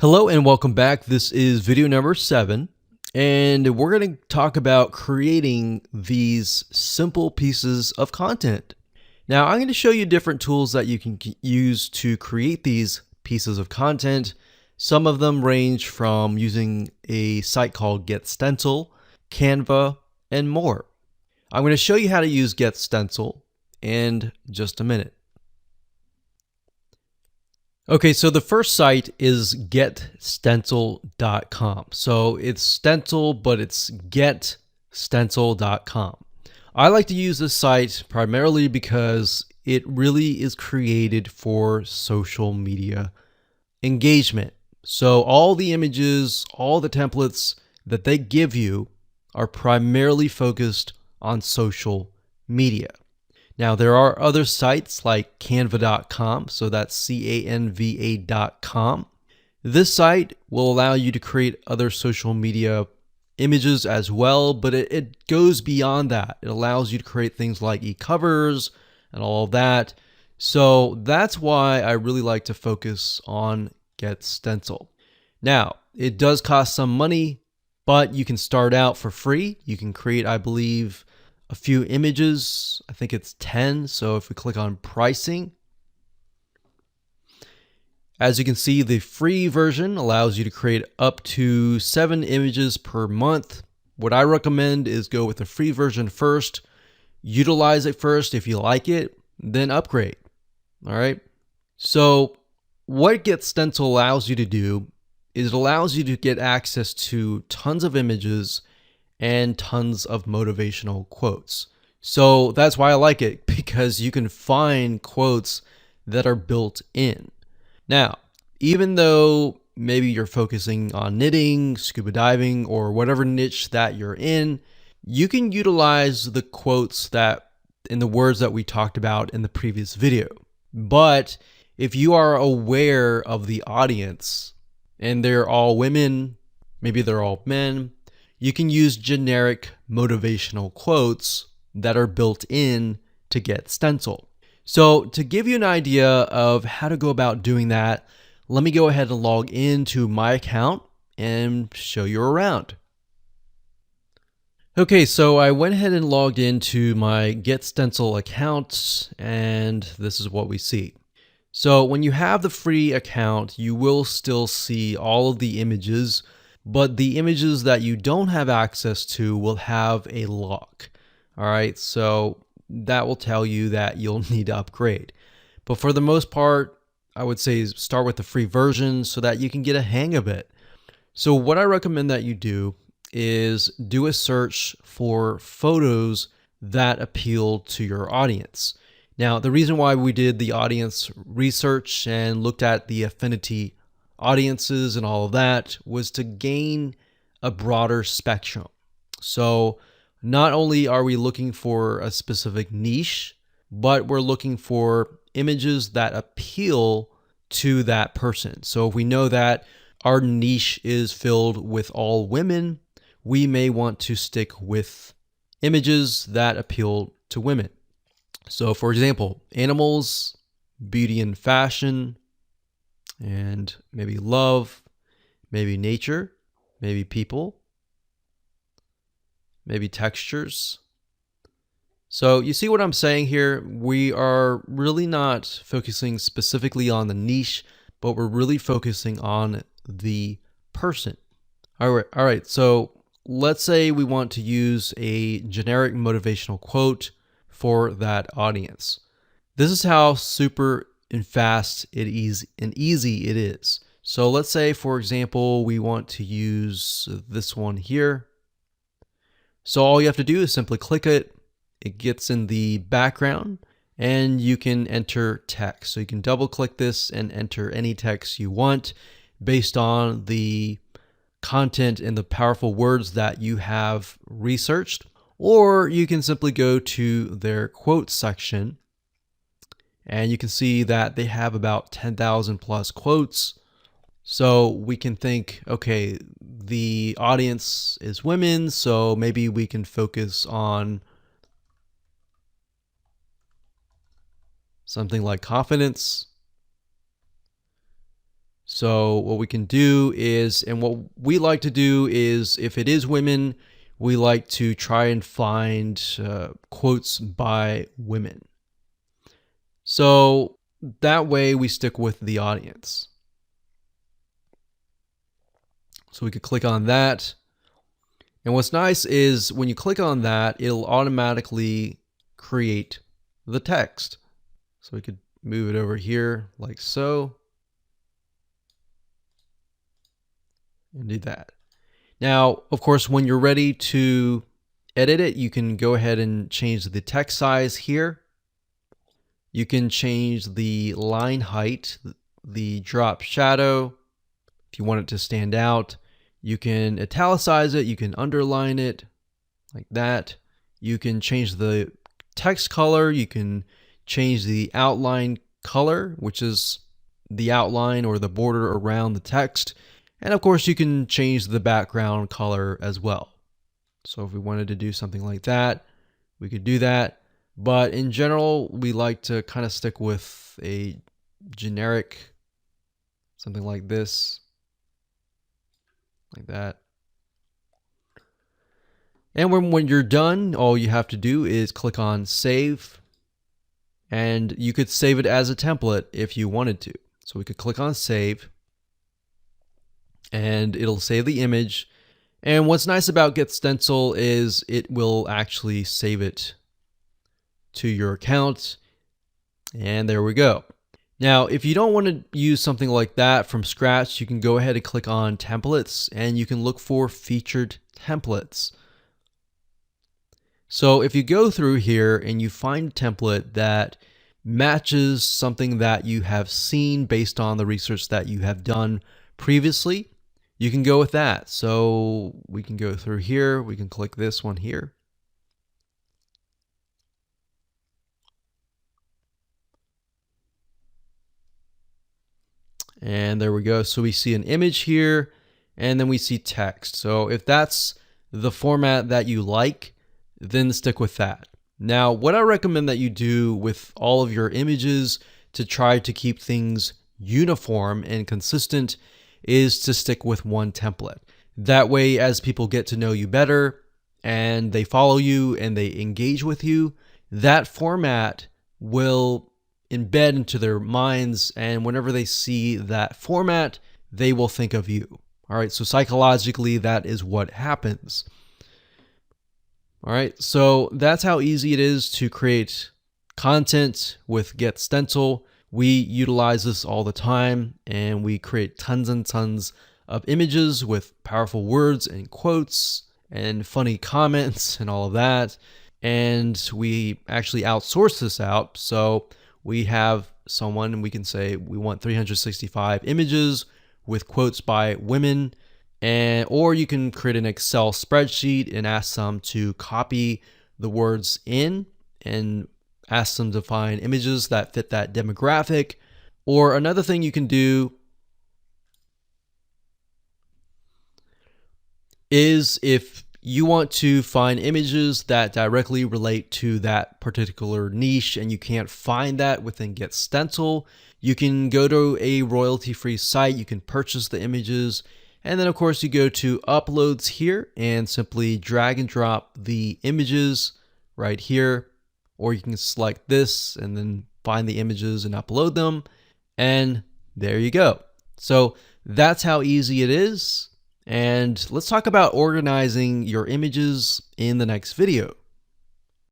Hello and welcome back. This is video number 7, and we're going to talk about creating these simple pieces of content. Now, I'm going to show you different tools that you can use to create these pieces of content. Some of them range from using a site called Stencil, Canva, and more. I'm going to show you how to use Stencil in just a minute. Okay, so the first site is getstencil.com. So it's Stencil, but it's getstencil.com. I like to use this site primarily because it really is created for social media engagement. So all the images, all the templates that they give you are primarily focused on social media. Now, there are other sites like canva.com, so that's canva.com. This site will allow you to create other social media images as well, but it goes beyond that. It allows you to create things like e-covers and all of that. So that's why I really like to focus on Stencil. Now, it does cost some money, but you can start out for free. You can create, I believe, a few images. I think it's 10. So if we click on pricing, as you can see, the free version allows you to create up to 7 images per month. What I recommend is go with the free version first, utilize it first. If you like it, then upgrade. All right. So what Stencil allows you to do is it allows you to get access to tons of images and tons of motivational quotes. So that's why I like it, because you can find quotes that are built in. Now, even though maybe you're focusing on knitting, scuba diving, or whatever niche that you're in, you can utilize the quotes that in the words that we talked about in the previous video. But if you are aware of the audience and they're all women, maybe they're all men, you can use generic motivational quotes that are built in to Stencil. So to give you an idea of how to go about doing that, let me go ahead and log into my account and show you around. Okay, so I went ahead and logged into my Stencil account, and this is what we see. So when you have the free account, you will still see all of the images, but the images that you don't have access to will have a lock. All right, so that will tell you that you'll need to upgrade. But for the most part, I would say start with the free version so that you can get a hang of it. So what I recommend that you do is do a search for photos that appeal to your audience. Now, the reason why we did the audience research and looked at the affinity audiences and all of that was to gain a broader spectrum. So not only are we looking for a specific niche, but we're looking for images that appeal to that person. So if we know that our niche is filled with all women, we may want to stick with images that appeal to women. So for example, animals, beauty and fashion, and maybe love, maybe nature, maybe people, maybe textures. So you see what I'm saying here? We are really not focusing specifically on the niche, but we're really focusing on the person. All right. So let's say we want to use a generic motivational quote for that audience. This is how super and fast and easy it is. So let's say, for example, we want to use this one here. So all you have to do is simply click it. It gets in the background and you can enter text. So you can double click this and enter any text you want based on the content and the powerful words that you have researched. Or you can simply go to their quotes section and you can see that they have about 10,000 plus quotes. So we can think, okay, the audience is women, so maybe we can focus on something like confidence. So what we can do is, and what we like to do is, if it is women, we like to try and find quotes by women. So that way we stick with the audience. So we could click on that. And what's nice is when you click on that, it'll automatically create the text. So we could move it over here like so. And do that. Now, of course, when you're ready to edit it, you can go ahead and change the text size here. You can change the line height, the drop shadow, if you want it to stand out. You can italicize it, you can underline it like that. You can change the text color, you can change the outline color, which is the outline or the border around the text. And of course, you can change the background color as well. So if we wanted to do something like that, we could do that. But in general, we like to kind of stick with a generic, something like this, like that. And when you're done, all you have to do is click on Save. And you could save it as a template if you wanted to. So we could click on Save. And it'll save the image. And what's nice about Get Stencil is it will actually save it to your account. And there we go. Now, if you don't want to use something like that from scratch, you can go ahead and click on Templates, and you can look for Featured Templates. So if you go through here and you find a template that matches something that you have seen based on the research that you have done previously, you can go with that. So we can go through here, we can click this one here. And there we go. So we see an image here, and then we see text. So if that's the format that you like, then stick with that. Now, what I recommend that you do with all of your images to try to keep things uniform and consistent is to stick with one template. That way, as people get to know you better and they follow you and they engage with you, that format will embed into their minds, and whenever they see that format, they will think of you. All right, so psychologically, that is what happens. All right, so that's how easy it is to create content with Get Stencil. We utilize this all the time, and we create tons and tons of images with powerful words and quotes and funny comments and all of that. And we actually outsource this out. So we have someone, and we can say we want 365 images with quotes by women. Or you can create an Excel spreadsheet and ask them to copy the words in and ask them to find images that fit that demographic. Or another thing you can do is, if you want to find images that directly relate to that particular niche and you can't find that within Get Stencil, you can go to a royalty-free site, you can purchase the images, and then of course you go to Uploads here and simply drag and drop the images right here, or you can select this and then find the images and upload them, and there you go. So that's how easy it is. And let's talk about organizing your images in the next video.